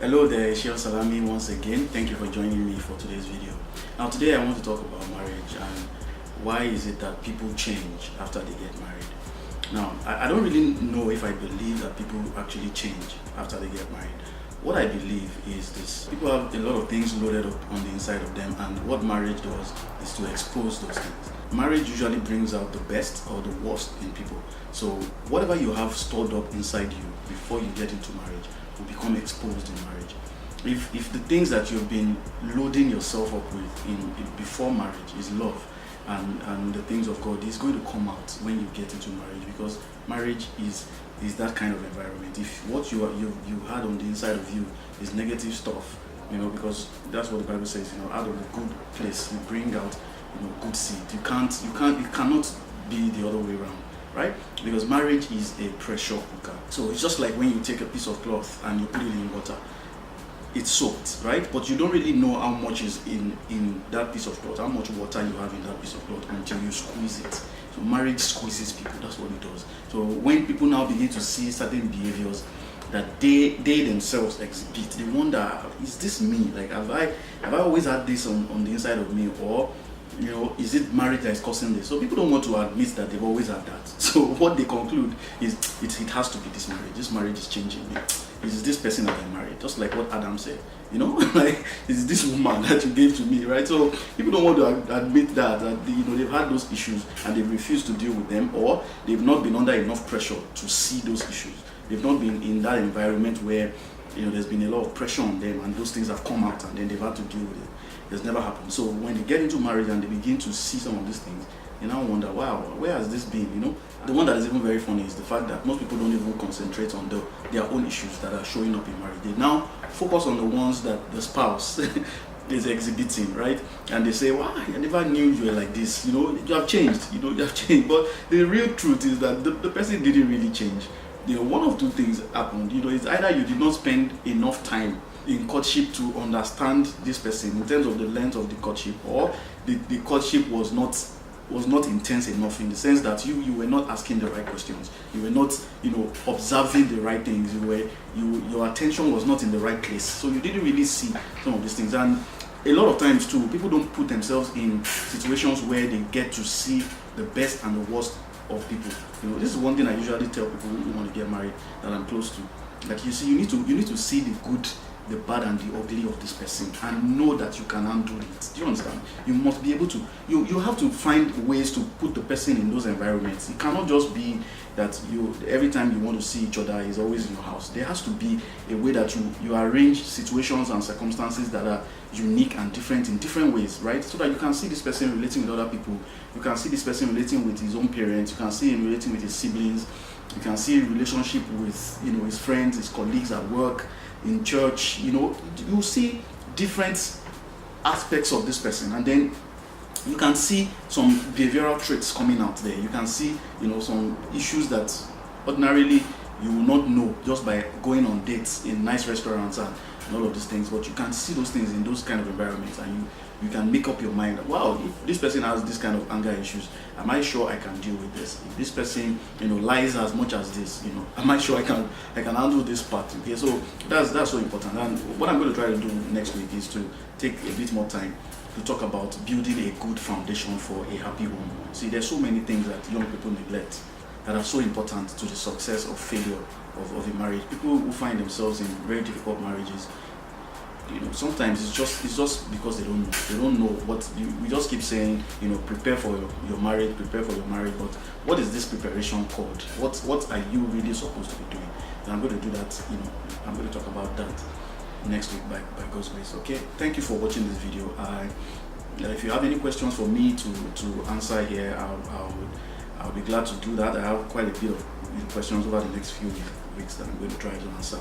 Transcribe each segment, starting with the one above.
Hello there, Seun Salami once again. Thank you for joining me for today's video. Now today I want to talk about marriage and why is it that people change after they get married. Now I don't really know if I believe that people actually change after they get married. What I believe is this: people have a lot of things loaded up on the inside of them, and what marriage does is to expose those things. Marriage usually brings out the best or the worst in people. So whatever you have stored up inside you before you get into marriage will become exposed in marriage. If the things that you've been loading yourself up with in before marriage is love and the things of God, is going to come out when you get into marriage, because marriage is that kind of environment. If what you had on the inside of you is negative stuff, because that's what the Bible says, out of a good place you bring out good seed. It cannot be the other way around, right? Because marriage is a pressure cooker. So it's just like when you take a piece of cloth and you put it in water. It's soaked, right? But you don't really know how much is in that piece of cloth, how much water you have in that piece of cloth until you squeeze it. So marriage squeezes people. That's what it does. So when people now begin to see certain behaviors that they themselves exhibit, they wonder, is this me? Like, have I always had this on the inside of me, or is it marriage that is causing this? So people don't want to admit that they've always had that. So what they conclude is it has to be this marriage. This marriage is changing me. It's this person that I married. Just like what Adam said, like, it's this woman that you gave to me, right? So people don't want to admit that they've had those issues and they've refused to deal with them, or they've not been under enough pressure to see those issues. They've not been in that environment where there's been a lot of pressure on them and those things have come out and then they've had to deal with it. It's never happened. So when they get into marriage and they begin to see some of these things, they now wonder, wow, where has this been? The one that is even very funny is the fact that most people don't even concentrate on their own issues that are showing up in marriage. They now focus on the ones that the spouse is exhibiting, right? And they say, wow, I never knew you were like this. You have changed. You have changed. But the real truth is that the person didn't really change. One of two things happened. It's either you did not spend enough time in courtship to understand this person in terms of the length of the courtship, or the courtship was not intense enough, in the sense that you were not asking the right questions, you were not observing the right things, your attention was not in the right place, so you didn't really see some of these things. And a lot of times too, people don't put themselves in situations where they get to see the best and the worst of people. This is one thing I usually tell people who want to get married that I'm close to, that you need to see the good, the bad and the ugly of this person and know that you can handle it. Do you understand? You must be able to, you have to find ways to put the person in those environments. It cannot just be that every time you want to see each other is always in your house. There has to be a way that you arrange situations and circumstances that are unique and different in different ways, right? So that you can see this person relating with other people, you can see this person relating with his own parents, you can see him relating with his siblings, you can see a relationship with his friends, his colleagues at work, in church. You see different aspects of this person, and then you can see some behavioral traits coming out there. You can see some issues that ordinarily you will not know just by going on dates in nice restaurants and all of these things, but you can see those things in those kind of environments, and you can make up your mind, wow, if this person has this kind of anger issues, am I sure I can deal with this? If this person lies as much as this, am I sure I can handle this part? Okay, so that's so important. And what I'm going to try to do next week is to take a bit more time to talk about building a good foundation for a happy home. See, there's so many things that young people neglect that are so important to the success or failure of a marriage. People who find themselves in very difficult marriages, sometimes it's just because they don't know what we just keep saying, prepare for your marriage, but what is this preparation called? What are you really supposed to be doing? And I'm going to do that. I'm going to talk about that next week by God's grace. Okay, thank you for watching this video. If you have any questions for me to answer here, I'll be glad to do that. I have quite a bit of questions over the next few weeks that I'm going to try to answer.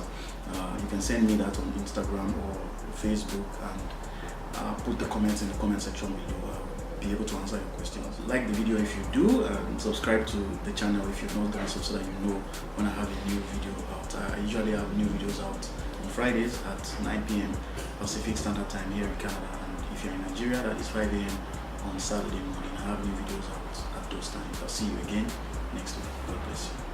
You can send me that on Instagram or Facebook, and put the comments in the comment section below. I'll be able to answer your questions. Like the video if you do, and subscribe to the channel if you've not done so that you know when I have a new video out. I usually have new videos out on Fridays at 9 p.m. Pacific Standard Time here in Canada, and if you're in Nigeria, that is 5 a.m. on Saturday morning. I have new videos out at those times. I'll see you again next week. God bless you.